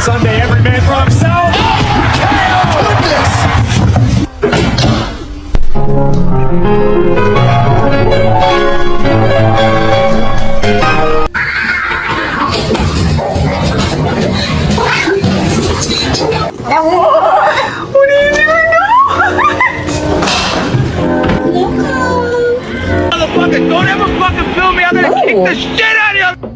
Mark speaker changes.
Speaker 1: Sunday, every man for himself. What do you even know? Motherfucker, don't ever fucking film me. I'm gonna kick the shit out of you.